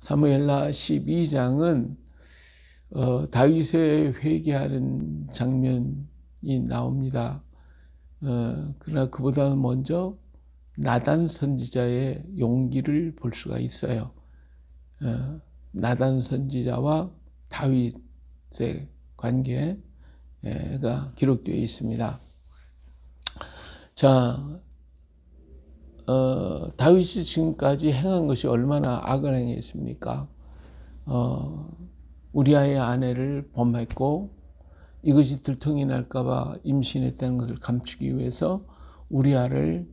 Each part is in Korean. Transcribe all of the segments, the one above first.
사무엘하 12장은 다윗의 회개하는 장면이 나옵니다. 그러나 그보다는 먼저 나단 선지자의 용기를 볼 수가 있어요. 나단 선지자와 다윗의 관계가 기록되어 있습니다. 자, 다윗이 지금까지 행한 것이 얼마나 악을 행했습니까? 우리아의 아내를 범했고, 이것이 들통이 날까봐 임신했다는 것을 감추기 위해서 우리아를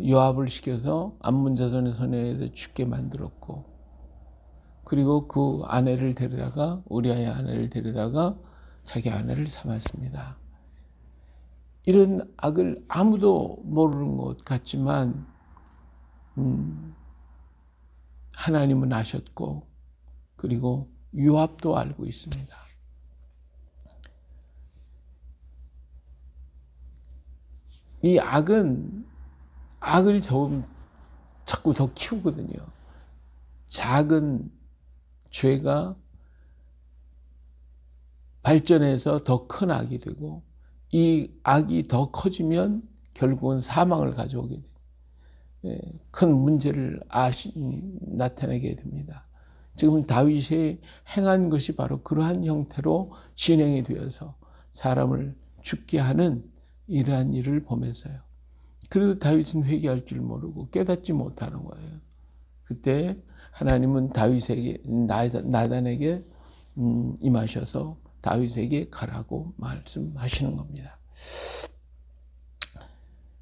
요압을 시켜서 암몬 자손의 손에 죽게 만들었고, 그리고 그 아내를 데려다가 우리아의 아내를 데려다가 자기 아내를 삼았습니다. 이런 악을 아무도 모르는 것 같지만 하나님은 아셨고, 그리고 요압도 알고 있습니다. 이 악은 악을 자꾸 더 키우거든요. 작은 죄가 발전해서 더 큰 악이 되고, 이 악이 더 커지면 결국은 사망을 가져오게 돼요. 큰 문제를 나타내게 됩니다. 지금 다윗이 행한 것이 바로 그러한 형태로 진행이 되어서 사람을 죽게 하는 이러한 일을 범해서요. 그래도 다윗은 회개할 줄 모르고 깨닫지 못하는 거예요. 그때 하나님은 다윗에게, 나단에게 임하셔서 다윗에게 가라고 말씀하시는 겁니다.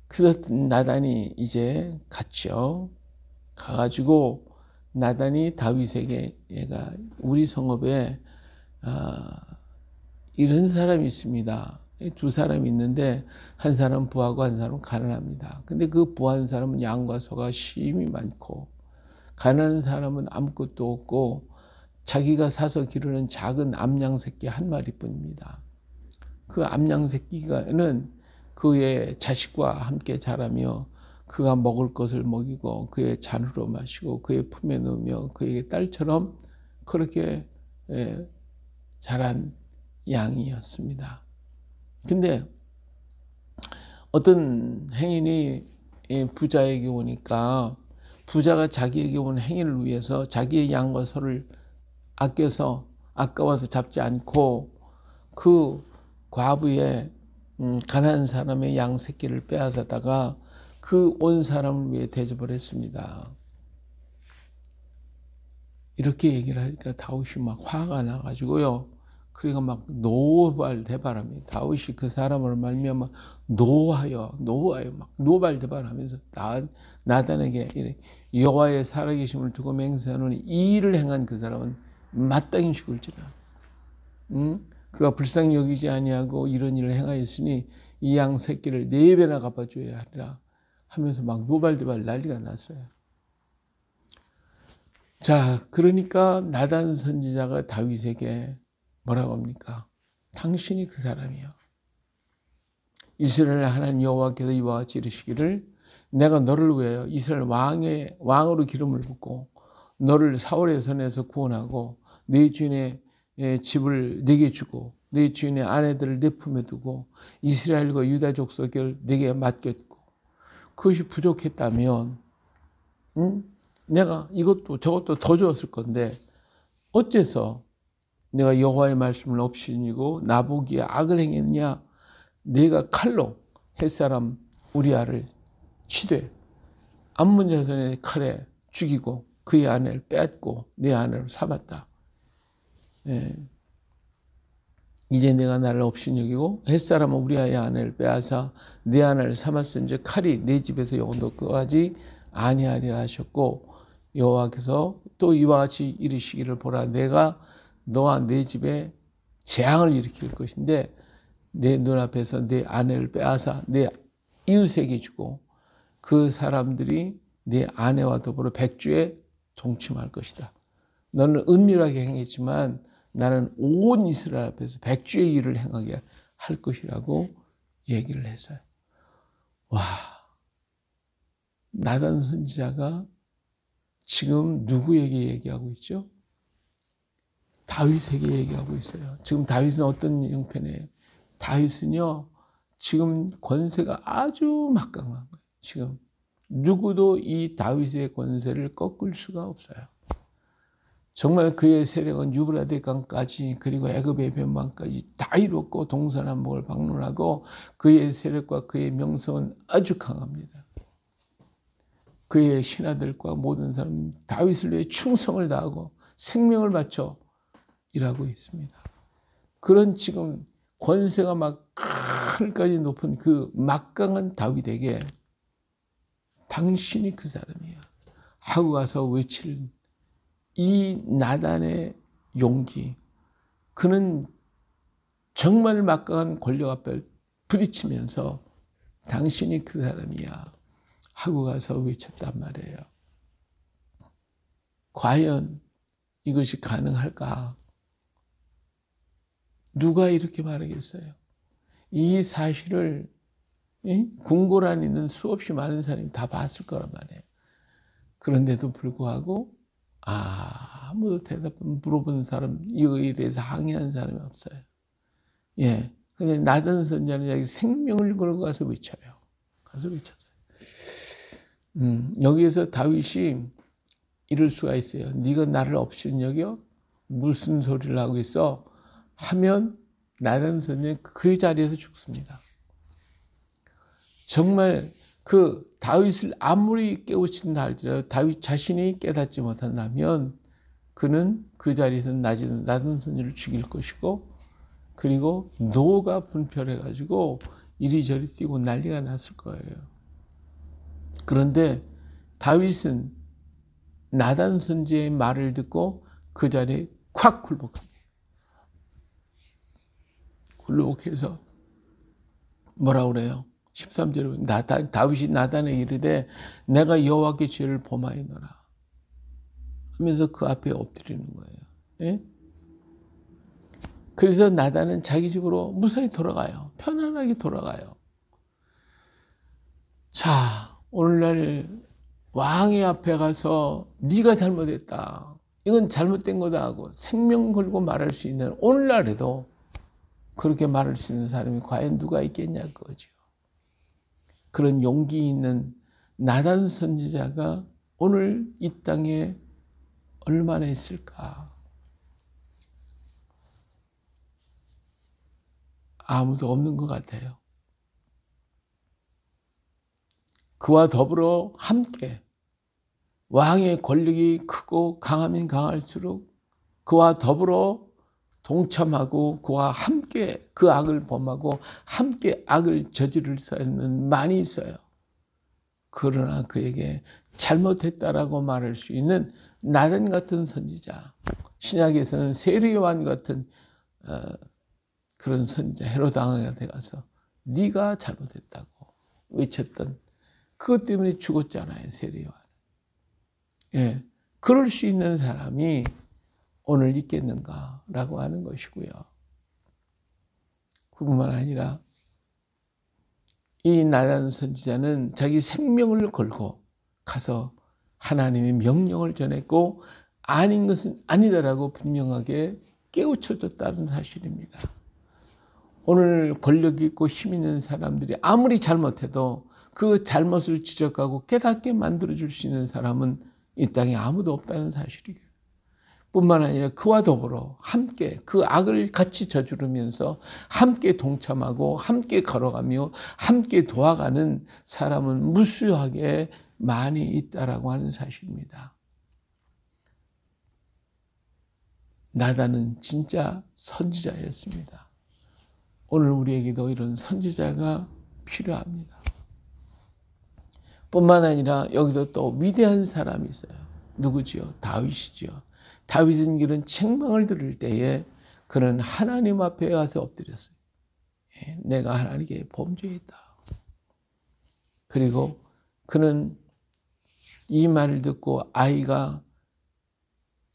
그래서 나단이 이제 갔죠. 가가지고 나단이 다윗에게, 얘가 우리 성읍에 이런 사람이 있습니다. 두 사람이 있는데 한 사람은 부하고 한 사람은 가난합니다. 근데 그 부한 사람은 양과 소가 심히 많고, 가난한 사람은 아무것도 없고 자기가 사서 기르는 작은 암양 새끼 한 마리뿐입니다. 그 암양 새끼는 그의 자식과 함께 자라며 그가 먹을 것을 먹이고 그의 잔으로 마시고 그의 품에 넣으며 그에게 딸처럼 그렇게 자란 양이었습니다. 근데 어떤 행인이 부자에게 오니까 부자가 자기에게 온 행인을 위해서 자기의 양과 소를 아까워서 잡지 않고 그 과부의 가난한 사람의 양 새끼를 빼앗아다가 그 온 사람을 위해 대접을 했습니다. 이렇게 얘기를 하니까 다윗이 막 화가 나가지고요. 그리고 막 노발대발합니다. 다윗이 그 사람을 말미암아 막 노발대발하면서 나단에게 여호와의 살아계심을 두고 맹세하노니 이 일을 행한 그 사람은 마땅히 죽을지라. 그가 불쌍히 여기지 아니하고 이런 일을 행하였으니 이 양 새끼를 4배나 갚아줘야 하리라 하면서 막 노발대발 난리가 났어요. 자, 그러니까 나단 선지자가 다윗에게 뭐라고 합니까? 당신이 그 사람이요. 이스라엘 하나님 여호와께서 이와 같이 이르시기를 내가 너를 위하여 이스라엘 왕으로 기름을 붓고 너를 사울의 손에서 구원하고 네 주인의 집을 네게 주고 네 주인의 아내들을 내 품에 두고 이스라엘과 유다 족속을 네게 맡겼고, 그것이 부족했다면 내가 이것도 저것도 더 줬을 건데 어째서 내가 여호와의 말씀을 업신이고 나보기에 악을 행했냐? 내가 칼로 햇사람 우리아를 치되 암몬 자손의 칼에 죽이고 그의 아내를 빼앗고 내 아내를 삼았다. 이제 내가 나를 없인 여기고 햇사람은 우리아의 아내를 빼앗아 내 아내를 삼았은즉 칼이 내 집에서 영원토까지 아니하리라 하셨고, 여호와께서 또 이와 같이 이르시기를 보라, 내가 너와 내 집에 재앙을 일으킬 것인데 내 눈앞에서 내 아내를 빼앗아 내 이웃에게 주고 그 사람들이 내 아내와 더불어 백주에 동침할 것이다. 너는 은밀하게 행했지만 나는 온 이스라엘 앞에서 백주의 일을 행하게 할 것이라고 얘기를 했어요. 와, 나단 선지자가 지금 누구에게 얘기하고 있죠? 다윗에게 얘기하고 있어요. 지금 다윗은 어떤 형편이에요? 다윗은요, 지금 권세가 아주 막강한 거예요. 지금 누구도 이 다윗의 권세를 꺾을 수가 없어요. 정말 그의 세력은 유브라데 강까지 그리고 애굽의 변방까지 다 이뤘고 동서남북을 방문하고 그의 세력과 그의 명성은 아주 강합니다. 그의 신하들과 모든 사람 다윗을 위해 충성을 다하고 생명을 바쳐 일하고 있습니다. 그런 지금 권세가 막 하늘까지 높은 그 막강한 다윗에게 당신이 그 사람이야 하고 가서 외칠 이 나단의 용기, 그는 정말 막강한 권력 앞에 부딪히면서 당신이 그 사람이야 하고 가서 외쳤단 말이에요. 과연 이것이 가능할까? 누가 이렇게 말하겠어요? 이 사실을 궁궐 안에 있는 수없이 많은 사람이 다 봤을 거란 말이에요. 그런데도 불구하고 아무도 대답 물어보는 사람, 이거에 대해서 항의하는 사람이 없어요. 예. 근데 나단 선지자는 자기 생명을 걸고 가서 외쳐요. 가서 외쳤어요. 여기에서 다윗이 이럴 수가 있어요. 네가 나를 없인 여겨? 무슨 소리를 하고 있어? 하면 나단 선지자는 그 자리에서 죽습니다. 정말 그 다윗을 아무리 깨우친다 할지라도 다윗 자신이 깨닫지 못한다면 그는 그 자리에서 나단 선지를 죽일 것이고, 그리고 노가 분별해가지고 이리저리 뛰고 난리가 났을 거예요. 그런데 다윗은 나단 선지의 말을 듣고 그 자리에 콱 굴복합니다. 굴복해서 뭐라 그래요? 13절에 다윗이 나단에게 이르되 내가 여호와께 죄를 범하였노라 하면서 그 앞에 엎드리는 거예요. 예? 그래서 나단은 자기 집으로 무사히 돌아가요. 편안하게 돌아가요. 자, 오늘날 왕의 앞에 가서 네가 잘못했다, 이건 잘못된 거다 하고 생명 걸고 말할 수 있는, 오늘날에도 그렇게 말할 수 있는 사람이 과연 누가 있겠냐 그거죠. 그런 용기 있는 나단 선지자가 오늘 이 땅에 얼마나 있을까? 아무도 없는 것 같아요. 그와 더불어 함께 왕의 권력이 크고 강하면 강할수록 그와 더불어 동참하고 그와 함께 그 악을 범하고 함께 악을 저지를 사람은 많이 있어요. 그러나 그에게 잘못했다라고 말할 수 있는 나단 같은 선지자, 신약에서는 세례요한 같은 그런 선지자, 헤롯 왕한테 가서 네가 잘못했다고 외쳤던, 그것 때문에 죽었잖아요, 세례요한. 예, 그럴 수 있는 사람이 오늘 있겠는가라고 하는 것이고요. 그뿐만 아니라 이 나단 선지자는 자기 생명을 걸고 가서 하나님의 명령을 전했고 아닌 것은 아니다라고 분명하게 깨우쳐줬다는 사실입니다. 오늘 권력 있고 힘 있는 사람들이 아무리 잘못해도 그 잘못을 지적하고 깨닫게 만들어줄 수 있는 사람은 이 땅에 아무도 없다는 사실이에요. 뿐만 아니라 그와 더불어 함께 그 악을 같이 저지르면서 함께 동참하고 함께 걸어가며 함께 도와가는 사람은 무수하게 많이 있다라고 하는 사실입니다. 나단은 진짜 선지자였습니다. 오늘 우리에게도 이런 선지자가 필요합니다. 뿐만 아니라 여기도 또 위대한 사람이 있어요. 누구지요? 다윗이지요. 다윗은 이런 책망을 들을 때에 그는 하나님 앞에 와서 엎드렸어요. 내가 하나님께 범죄했다. 그리고 그는 이 말을 듣고 아이가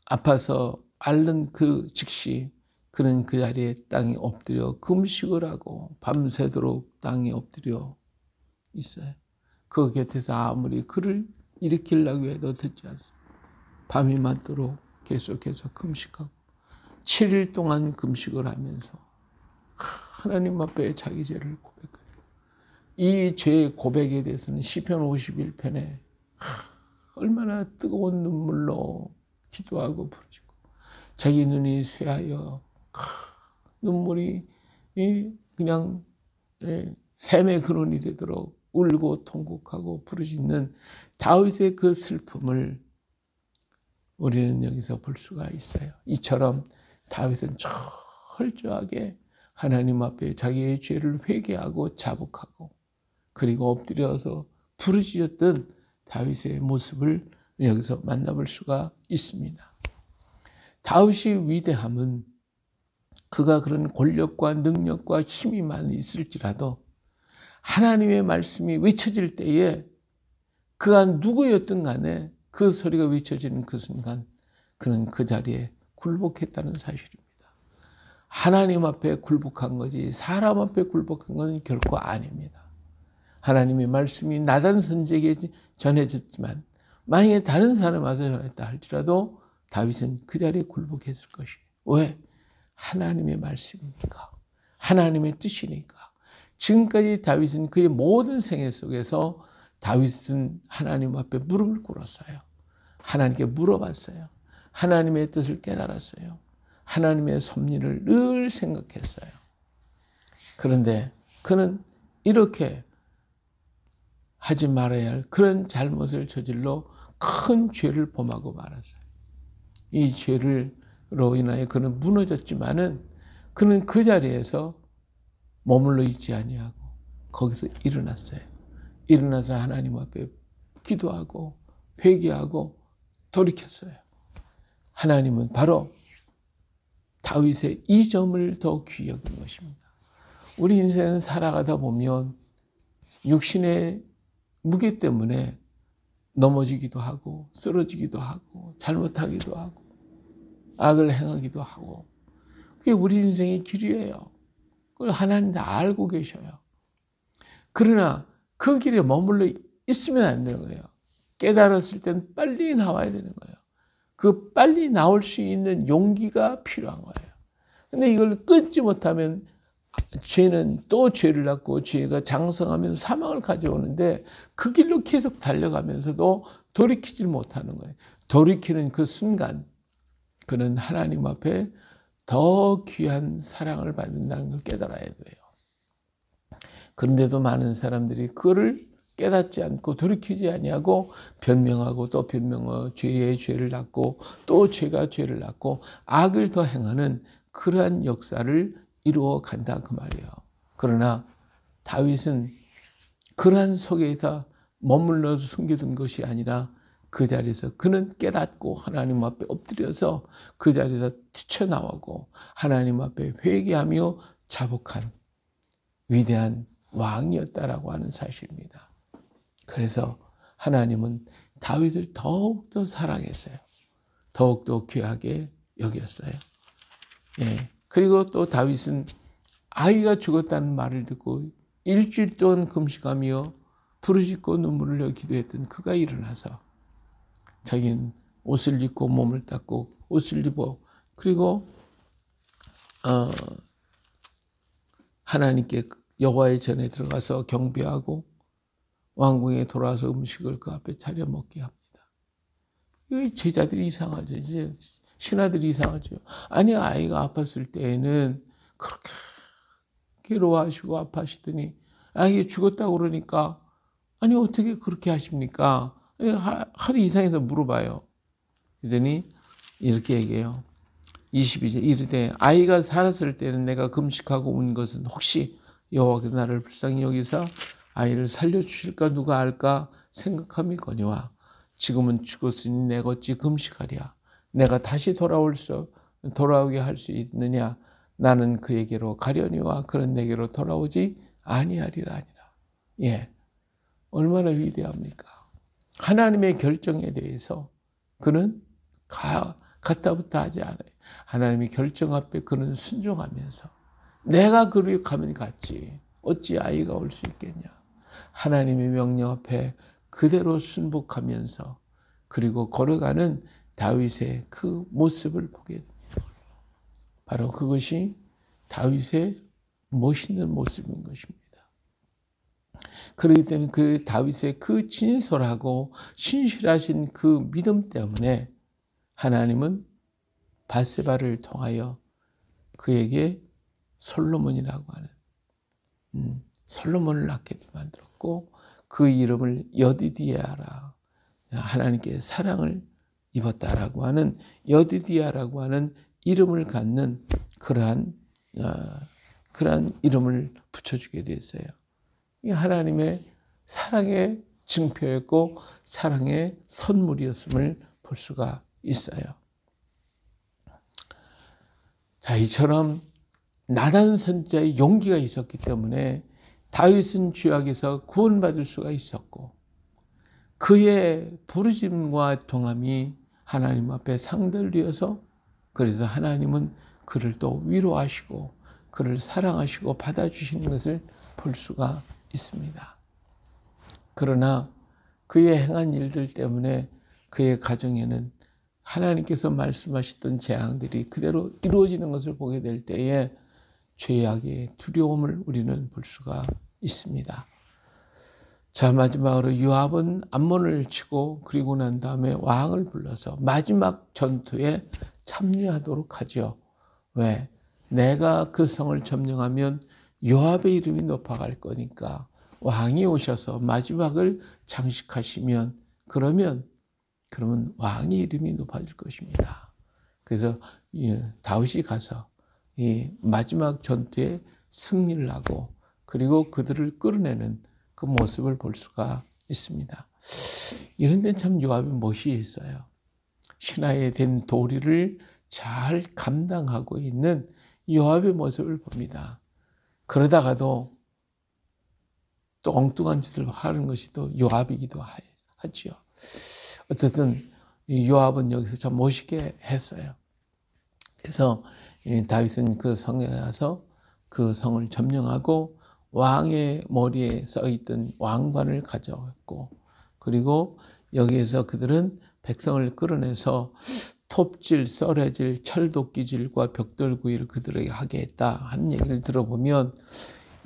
아파서 앓는 그 즉시 그는 그 자리에 땅에 엎드려 금식을 하고 밤새도록 땅에 엎드려 있어요. 그 곁에서 아무리 그를 일으키려고 해도 듣지 않습니다. 밤이 맞도록 계속해서 금식하고 7일 동안 금식을 하면서 하나님 앞에 자기 죄를 고백해요. 이 죄의 고백에 대해서는 시편 51편에 얼마나 뜨거운 눈물로 기도하고 부르짖고 자기 눈이 쇠하여 눈물이 그냥 샘의 근원이 되도록 울고 통곡하고 부르짖는 다윗의 그 슬픔을 우리는 여기서 볼 수가 있어요. 이처럼 다윗은 철저하게 하나님 앞에 자기의 죄를 회개하고 자복하고 그리고 엎드려서 부르짖었던 다윗의 모습을 여기서 만나볼 수가 있습니다. 다윗의 위대함은 그가 그런 권력과 능력과 힘이 많이 있을지라도 하나님의 말씀이 외쳐질 때에 그가 누구였든 간에 그 소리가 외쳐지는 그 순간 그는 그 자리에 굴복했다는 사실입니다. 하나님 앞에 굴복한 거지 사람 앞에 굴복한 것은 결코 아닙니다. 하나님의 말씀이 나단 선지에게 전해졌지만 만약에 다른 사람 와서 전했다 할지라도 다윗은 그 자리에 굴복했을 것이에요. 왜? 하나님의 말씀이니까. 하나님의 뜻이니까. 지금까지 다윗은 그의 모든 생애 속에서 다윗은 하나님 앞에 무릎을 꿇었어요. 하나님께 물어봤어요. 하나님의 뜻을 깨달았어요. 하나님의 섭리를 늘 생각했어요. 그런데 그는 이렇게 하지 말아야 할 그런 잘못을 저질러 큰 죄를 범하고 말았어요. 이 죄를로 인하여 그는 무너졌지만은 그는 그 자리에서 머물러 있지 아니하고 거기서 일어났어요. 일어나서 하나님 앞에 기도하고 회개하고 돌이켰어요. 하나님은 바로 다윗의 이 점을 더 귀히 여긴 것입니다. 우리 인생은 살아가다 보면 육신의 무게 때문에 넘어지기도 하고 쓰러지기도 하고 잘못하기도 하고 악을 행하기도 하고 그게 우리 인생의 길이에요. 그걸 하나님 다 알고 계셔요. 그러나 그 길에 머물러 있으면 안 되는 거예요. 깨달았을 때는 빨리 나와야 되는 거예요. 그 빨리 나올 수 있는 용기가 필요한 거예요. 근데 이걸 끊지 못하면 죄는 또 죄를 낳고 죄가 장성하면서 사망을 가져오는데 그 길로 계속 달려가면서도 돌이키질 못하는 거예요. 돌이키는 그 순간 그는 하나님 앞에 더 귀한 사랑을 받는다는 걸 깨달아야 돼요. 그런데도 많은 사람들이 그거를 깨닫지 않고 돌이키지 아니하고 변명하고 또 변명하고 죄의 죄를 낳고 또 죄가 죄를 낳고 악을 더 행하는 그러한 역사를 이루어 간다 그 말이에요. 그러나 다윗은 그러한 속에서 머물러서 숨겨둔 것이 아니라 그 자리에서 그는 깨닫고 하나님 앞에 엎드려서 그 자리에서 뛰쳐나오고 하나님 앞에 회개하며 자복한 위대한 왕이었다라고 하는 사실입니다. 그래서 하나님은 다윗을 더욱더 사랑했어요. 더욱더 귀하게 여겼어요. 예. 그리고 또 다윗은 아이가 죽었다는 말을 듣고 일주일 동안 금식하며 부르짖고 눈물을 흘려 기도했던 그가 일어나서 자기는 옷을 입고 몸을 닦고 옷을 입어 그리고 하나님께 여호와의 전에 들어가서 경배하고 왕궁에 돌아와서 음식을 그 앞에 차려 먹게 합니다. 이 제자들이 이상하죠. 이제 신하들이 이상하죠. 아니 아이가 아팠을 때에는 그렇게 괴로워하시고 아파하시더니 아이가 죽었다고 그러니까 아니 어떻게 그렇게 하십니까? 하도 이상해서 물어봐요. 그러더니 이렇게 얘기해요. 22절 이르되 아이가 살았을 때는 내가 금식하고 온 것은 혹시 여호와께서 나를 불쌍히 여기사 아이를 살려주실까 누가 알까 생각함이거니와 지금은 죽었으니 내가 어찌 금식하랴. 내가 다시 돌아오게 할 수 있느냐. 나는 그에게로 가려니와 그는 내게로 돌아오지 아니하리라 하니라. 예, 얼마나 위대합니까? 하나님의 결정에 대해서 그는 갔다부터 하지 않아요. 하나님의 결정 앞에 그는 순종하면서 내가 그리 가면 갔지 어찌 아이가 올 수 있겠냐. 하나님의 명령 앞에 그대로 순복하면서 그리고 걸어가는 다윗의 그 모습을 보게 됩니다. 바로 그것이 다윗의 멋있는 모습인 것입니다. 그렇기 때문에 그 다윗의 그 진솔하고 신실하신 그 믿음 때문에 하나님은 밧세바를 통하여 그에게 솔로몬이라고 하는 솔로몬을 낳게 만들었고 그 이름을 여디디아라, 하나님께 사랑을 입었다라고 하는 여디디아라고 하는 이름을 갖는 그러한 이름을 붙여주게 됐어요. 이 하나님의 사랑의 증표였고 사랑의 선물이었음을 볼 수가 있어요. 자, 이처럼 나단 선지자의 용기가 있었기 때문에 다윗은 죄악에서 구원받을 수가 있었고 그의 부르심과 동함이 하나님 앞에 상들리어서 그래서 하나님은 그를 또 위로하시고 그를 사랑하시고 받아주시는 것을 볼 수가 있습니다. 그러나 그의 행한 일들 때문에 그의 가정에는 하나님께서 말씀하셨던 재앙들이 그대로 이루어지는 것을 보게 될 때에 죄악의 두려움을 우리는 볼 수가 있습니다. 자, 마지막으로 요압은 암몬을 치고 그리고 난 다음에 왕을 불러서 마지막 전투에 참여하도록 하죠. 왜? 내가 그 성을 점령하면 요압의 이름이 높아갈 거니까 왕이 오셔서 마지막을 장식하시면 그러면 왕의 이름이 높아질 것입니다. 그래서 다윗이 가서 이 마지막 전투에 승리를 하고 그리고 그들을 끌어내는 그 모습을 볼 수가 있습니다. 이런 데는 참 요압의 멋이 있어요. 신하에 된 도리를 잘 감당하고 있는 요압의 모습을 봅니다. 그러다가도 또 엉뚱한 짓을 하는 것이 또 요압이기도 하죠. 어쨌든 요압은 여기서 참 멋있게 했어요. 그래서 다윗은 그 성에 가서 그 성을 점령하고 왕의 머리에 써있던 왕관을 가져왔고 그리고 여기에서 그들은 백성을 끌어내서 톱질, 썰해질, 철도끼질과 벽돌구이를 그들에게 하게 했다 하는 얘기를 들어보면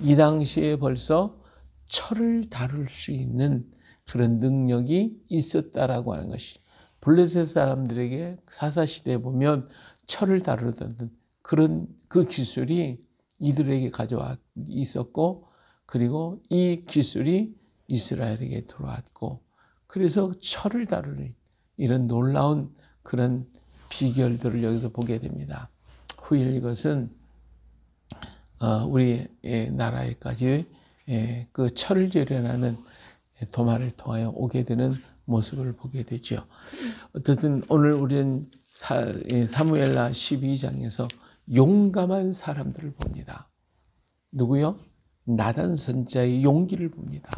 이 당시에 벌써 철을 다룰 수 있는 그런 능력이 있었다라고 하는 것이 블레셋 사람들에게 사사시대에 보면 철을 다루던 그런 그 기술이 이들에게 가져와 있었고 그리고 이 기술이 이스라엘에게 들어왔고 그래서 철을 다루는 이런 놀라운 그런 비결들을 여기서 보게 됩니다. 후일 이것은 우리 나라에까지 그 철을 재련하는 도마를 통하여 오게 되는 모습을 보게 되죠. 어쨌든 오늘 우리는 사무엘하 12장에서 용감한 사람들을 봅니다. 누구요? 나단 선지자의 용기를 봅니다.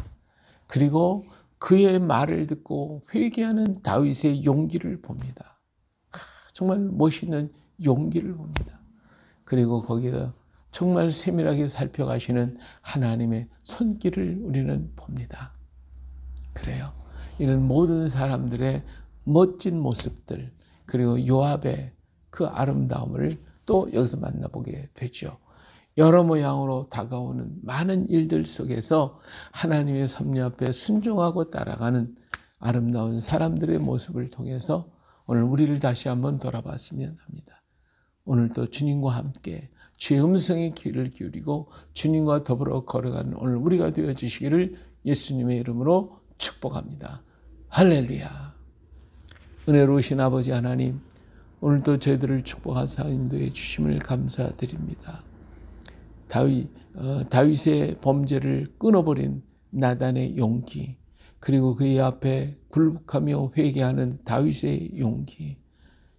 그리고 그의 말을 듣고 회개하는 다윗의 용기를 봅니다. 정말 멋있는 용기를 봅니다. 그리고 거기에 정말 세밀하게 살펴가시는 하나님의 손길을 우리는 봅니다. 그래요. 이런 모든 사람들의 멋진 모습들 그리고 요압의 그 아름다움을 또 여기서 만나보게 되죠. 여러 모양으로 다가오는 많은 일들 속에서 하나님의 섭리 앞에 순종하고 따라가는 아름다운 사람들의 모습을 통해서 오늘 우리를 다시 한번 돌아봤으면 합니다. 오늘도 주님과 함께 주의 음성에 귀를 기울이고 주님과 더불어 걸어가는 오늘 우리가 되어주시기를 예수님의 이름으로 축복합니다. 할렐루야. 은혜로우신 아버지 하나님, 오늘도 저희들을 축복하사 인도해 주심을 감사드립니다. 다윗의 범죄를 끊어버린 나단의 용기, 그리고 그의 앞에 굴복하며 회개하는 다윗의 용기,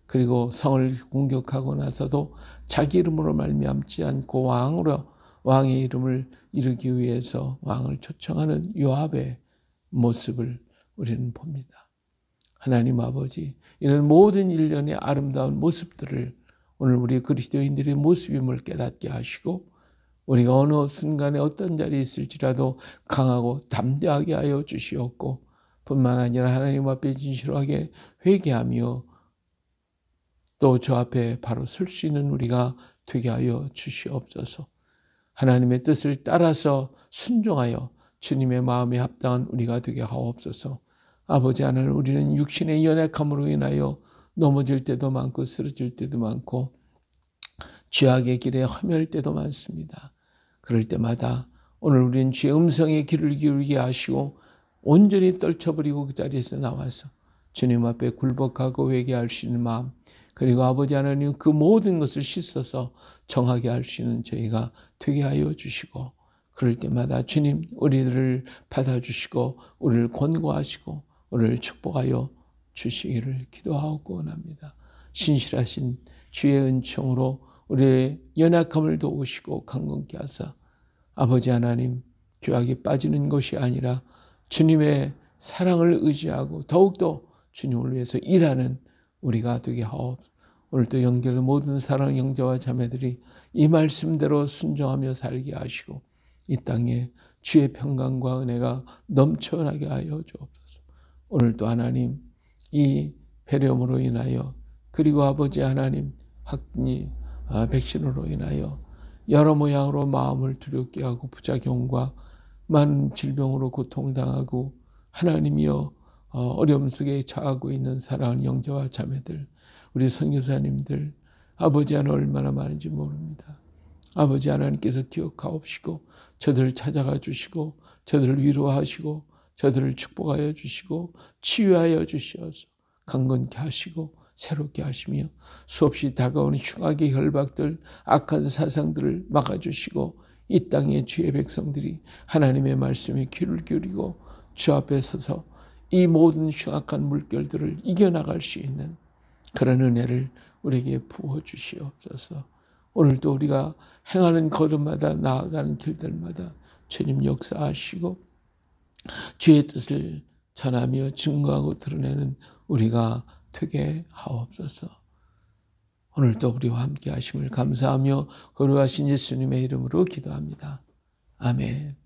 그리고 성을 공격하고 나서도 자기 이름으로 말미암지 않고 왕의 이름을 이루기 위해서 왕을 초청하는 요압의 모습을 우리는 봅니다. 하나님 아버지, 이런 모든 일련의 아름다운 모습들을 오늘 우리 그리스도인들의 모습임을 깨닫게 하시고 우리가 어느 순간에 어떤 자리에 있을지라도 강하고 담대하게 하여 주시옵고 뿐만 아니라 하나님 앞에 진실하게 회개하며 또 저 앞에 바로 설 수 있는 우리가 되게 하여 주시옵소서. 하나님의 뜻을 따라서 순종하여 주님의 마음에 합당한 우리가 되게 하옵소서. 아버지 하나님, 우리는 육신의 연약함으로 인하여 넘어질 때도 많고 쓰러질 때도 많고 죄악의 길에 허멸 때도 많습니다. 그럴 때마다 오늘 우리는 주의 음성에 귀를 기울이게 하시고 온전히 떨쳐버리고 그 자리에서 나와서 주님 앞에 굴복하고 회개할 수 있는 마음, 그리고 아버지 하나님 그 모든 것을 씻어서 정하게 할 수 있는 저희가 되게 하여 주시고, 그럴 때마다 주님 우리들을 받아주시고 우리를 권고하시고 우리를 축복하여 주시기를 기도하고 원합니다. 신실하신 주의 은총으로 우리의 연약함을 도우시고 강건케 하사 아버지 하나님 죄악에 빠지는 것이 아니라 주님의 사랑을 의지하고 더욱더 주님을 위해서 일하는 우리가 되게 하옵소서. 오늘도 연결된 모든 사랑 형제와 자매들이 이 말씀대로 순종하며 살게 하시고 이 땅에 주의 평강과 은혜가 넘쳐나게 하여 주옵소서. 오늘도 하나님 이 폐렴으로 인하여, 그리고 아버지 하나님 백신으로 인하여 여러 모양으로 마음을 두렵게 하고 부작용과 많은 질병으로 고통당하고 하나님이여 어려움 속에 처하고 있는 사랑하는 형제와 자매들, 우리 선교사님들, 아버지 하나님 얼마나 많은지 모릅니다. 아버지 하나님께서 기억하옵시고 저들을 찾아가 주시고 저들을 위로하시고 저들을 축복하여 주시고 치유하여 주시어서 강건케 하시고 새롭게 하시며 수없이 다가오는 흉악의 혈박들, 악한 사상들을 막아주시고 이 땅의 주의 백성들이 하나님의 말씀에 귀를 기울이고 주 앞에 서서 이 모든 흉악한 물결들을 이겨나갈 수 있는 그런 은혜를 우리에게 부어주시옵소서. 오늘도 우리가 행하는 걸음마다 나아가는 길들마다 주님 역사하시고 주의 뜻을 전하며 증거하고 드러내는 우리가 되게 하옵소서. 오늘도 우리와 함께 하심을 감사하며 거룩하신 예수님의 이름으로 기도합니다. 아멘.